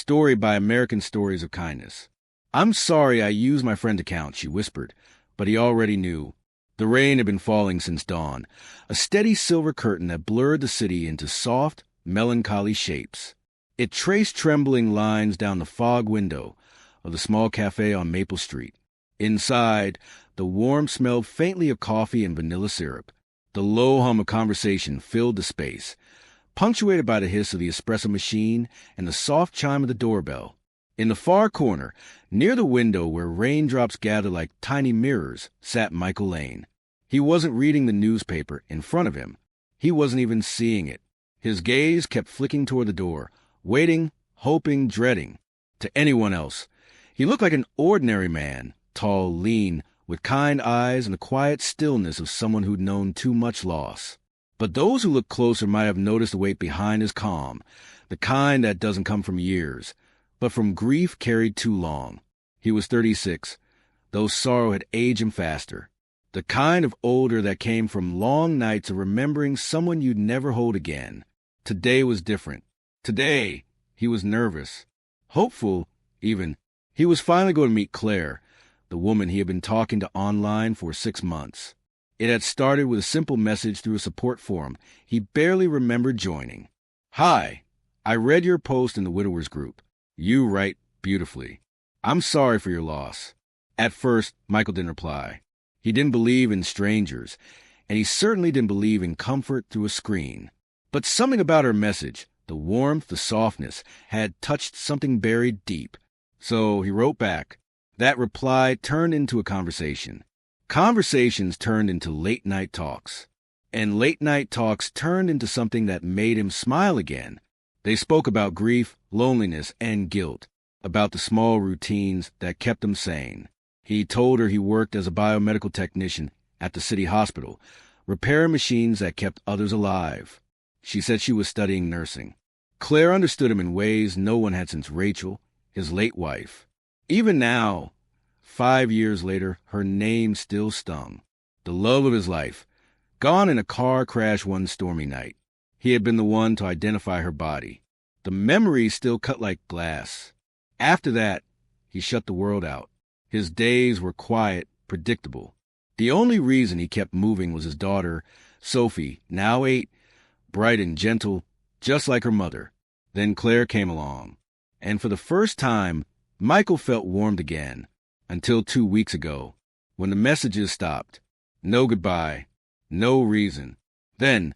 story by American Stories of Kindness. "I'm sorry I used my friend's account," she whispered, but he already knew. The rain had been falling since dawn, a steady silver curtain that blurred the city into soft, melancholy shapes. It traced trembling lines down the fog window of the small cafe on Maple Street. Inside, the warmth smelled faintly of coffee and vanilla syrup. The low hum of conversation filled the space, punctuated by the hiss of the espresso machine and the soft chime of the doorbell. In the far corner, near the window where raindrops gathered like tiny mirrors, sat Michael Lane. He wasn't reading the newspaper in front of him. He wasn't even seeing it. His gaze kept flicking toward the door, waiting, hoping, dreading. To anyone else, he looked like an ordinary man, tall, lean, with kind eyes and the quiet stillness of someone who'd known too much loss. But those who looked closer might have noticed the weight behind his calm, the kind that doesn't come from years, but from grief carried too long. He was 36, though sorrow had aged him faster. The kind of older that came from long nights of remembering someone you'd never hold again. Today was different. Today, he was nervous. Hopeful, even. He was finally going to meet Claire, the woman he had been talking to online for 6 months. It had started with a simple message through a support forum he barely remembered joining. "Hi, I read your post in the widowers group. You write beautifully. I'm sorry for your loss." At first, Michael didn't reply. He didn't believe in strangers, and he certainly didn't believe in comfort through a screen. But something about her message, the warmth, the softness, had touched something buried deep. So he wrote back. That reply turned into a conversation. Conversations turned into late-night talks. And late-night talks turned into something that made him smile again. They spoke about grief, loneliness, and guilt, about the small routines that kept him sane. He told her he worked as a biomedical technician at the city hospital, repairing machines that kept others alive. She said she was studying nursing. Claire understood him in ways no one had since Rachel, his late wife. Even now, 5 years later, her name still stung. The love of his life, gone in a car crash one stormy night. He had been the one to identify her body. The memories still cut like glass. After that, he shut the world out. His days were quiet, predictable. The only reason he kept moving was his daughter, Sophie, now 8, bright and gentle, just like her mother. Then Claire came along. And for the first time, Michael felt warmed again. Until 2 weeks ago, when the messages stopped. No goodbye. No reason. Then,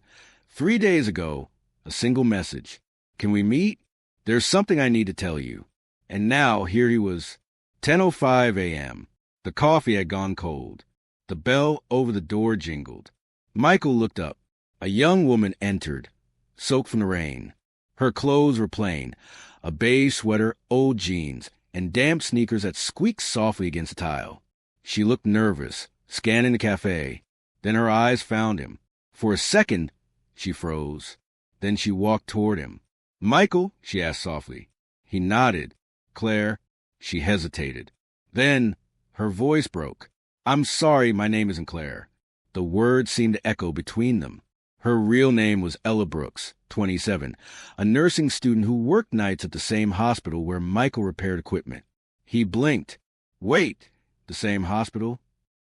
3 days ago, a single message. "Can we meet? There's something I need to tell you." And now, here he was. 10:05 a.m. The coffee had gone cold. The bell over the door jingled. Michael looked up. A young woman entered, soaked from the rain. Her clothes were plain, a beige sweater, old jeans, and damp sneakers that squeaked softly against the tile. She looked nervous, scanning the cafe. Then her eyes found him. For a second, she froze. Then she walked toward him. "Michael?" she asked softly. He nodded. "Claire?" She hesitated. Then her voice broke. "I'm sorry my name isn't Claire." The words seemed to echo between them. Her real name was Ella Brooks, 27, a nursing student who worked nights at the same hospital where Michael repaired equipment. He blinked. "Wait, the same hospital?"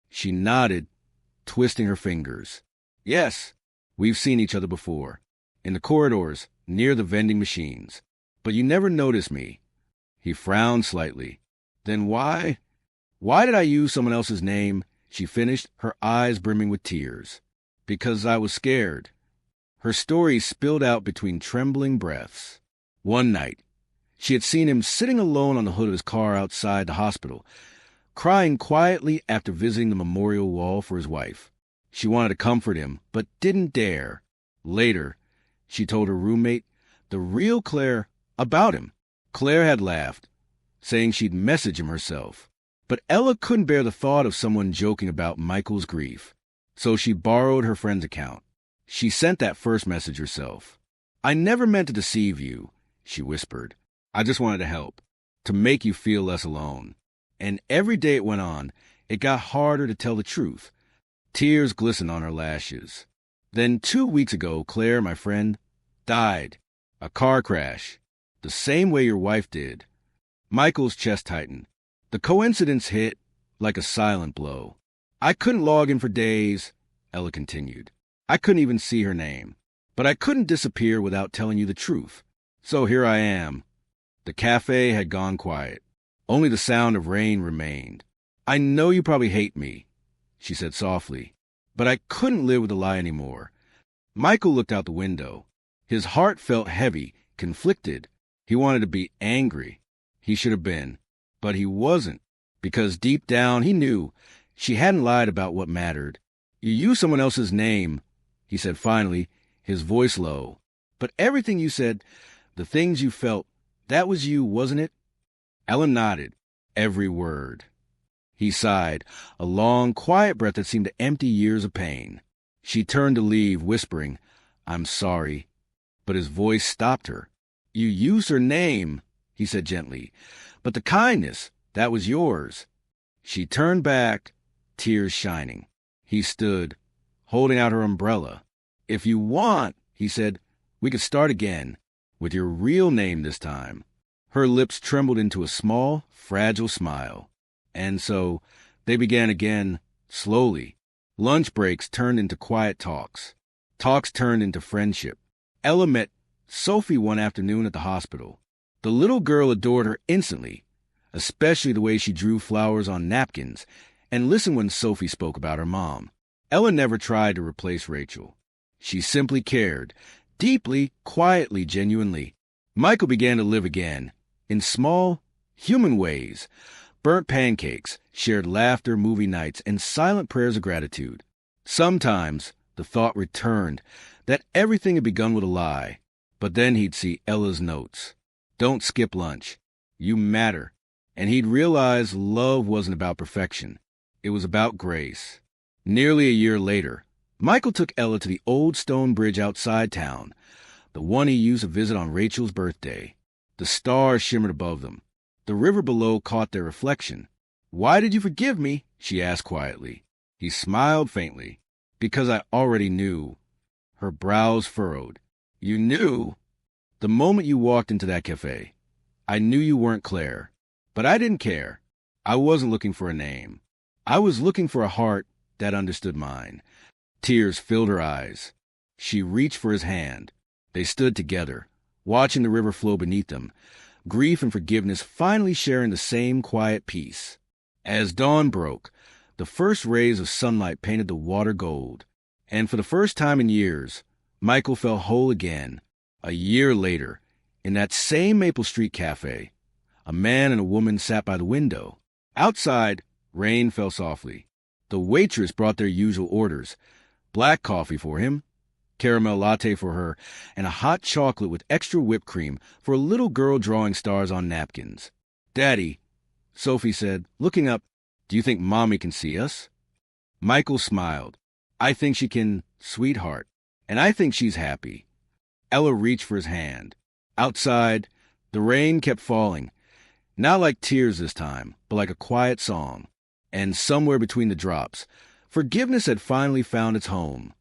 She nodded, twisting her fingers. "Yes, we've seen each other before. In the corridors, near the vending machines. But you never noticed me." He frowned slightly. "Then why did I use someone else's name?" She finished, her eyes brimming with tears. "Because I was scared." Her story spilled out between trembling breaths. One night, she had seen him sitting alone on the hood of his car outside the hospital, crying quietly after visiting the memorial wall for his wife. She wanted to comfort him, but didn't dare. Later, she told her roommate, the real Claire, about him. Claire had laughed, saying she'd message him herself. But Ella couldn't bear the thought of someone joking about Michael's grief. So she borrowed her friend's account. She sent that first message herself. "I never meant to deceive you," she whispered. "I just wanted to help, to make you feel less alone." And every day it went on, it got harder to tell the truth. Tears glistened on her lashes. Then 2 weeks ago, Claire, my friend, died. A car crash. The same way your wife did. Michael's chest tightened. The coincidence hit like a silent blow. I couldn't log in for days, Ella continued. I couldn't even see her name. But I couldn't disappear without telling you the truth. So here I am. The cafe had gone quiet. Only the sound of rain remained. I know you probably hate me, she said softly, but I couldn't live with the lie anymore. Michael looked out the window. His heart felt heavy, conflicted. He wanted to be angry. He should have been. But he wasn't, because deep down he knew she hadn't lied about what mattered. You used someone else's name, he said finally, his voice low. But everything you said, the things you felt, that was you, wasn't it? Ellen nodded, every word. He sighed, a long, quiet breath that seemed to empty years of pain. She turned to leave, whispering, I'm sorry. But his voice stopped her. You used her name, he said gently. But the kindness, that was yours. She turned back, tears shining. He stood, holding out her umbrella. If you want, he said, we could start again, with your real name this time. Her lips trembled into a small, fragile smile. And so they began again, slowly. Lunch breaks turned into quiet talks. Talks turned into friendship. Ella met Sophie one afternoon at the hospital. The little girl adored her instantly, especially the way she drew flowers on napkins and listened when Sophie spoke about her mom. Ella never tried to replace Rachel. She simply cared, deeply, quietly, genuinely. Michael began to live again, in small, human ways. Burnt pancakes, shared laughter, movie nights, and silent prayers of gratitude. Sometimes the thought returned that everything had begun with a lie, but then he'd see Ella's notes. Don't skip lunch. You matter. And he'd realize love wasn't about perfection. It was about grace. Nearly a year later, Michael took Ella to the old stone bridge outside town, the one he used to visit on Rachel's birthday. The stars shimmered above them. The river below caught their reflection. Why did you forgive me? She asked quietly. He smiled faintly. Because I already knew. Her brows furrowed. You knew? The moment you walked into that cafe. I knew you weren't Claire. But I didn't care. I wasn't looking for a name. I was looking for a heart that understood mine. Tears filled her eyes. She reached for his hand. They stood together, watching the river flow beneath them, grief and forgiveness finally sharing the same quiet peace. As dawn broke, the first rays of sunlight painted the water gold, and for the first time in years, Michael felt whole again. A year later, in that same Maple Street cafe, a man and a woman sat by the window. Outside, rain fell softly. The waitress brought their usual orders, black coffee for him, caramel latte for her, and a hot chocolate with extra whipped cream for a little girl drawing stars on napkins. Daddy, Sophie said, looking up, do you think Mommy can see us? Michael smiled. I think she can, sweetheart, and I think she's happy. Ella reached for his hand. Outside, the rain kept falling, not like tears this time, but like a quiet song. And somewhere between the drops, forgiveness had finally found its home.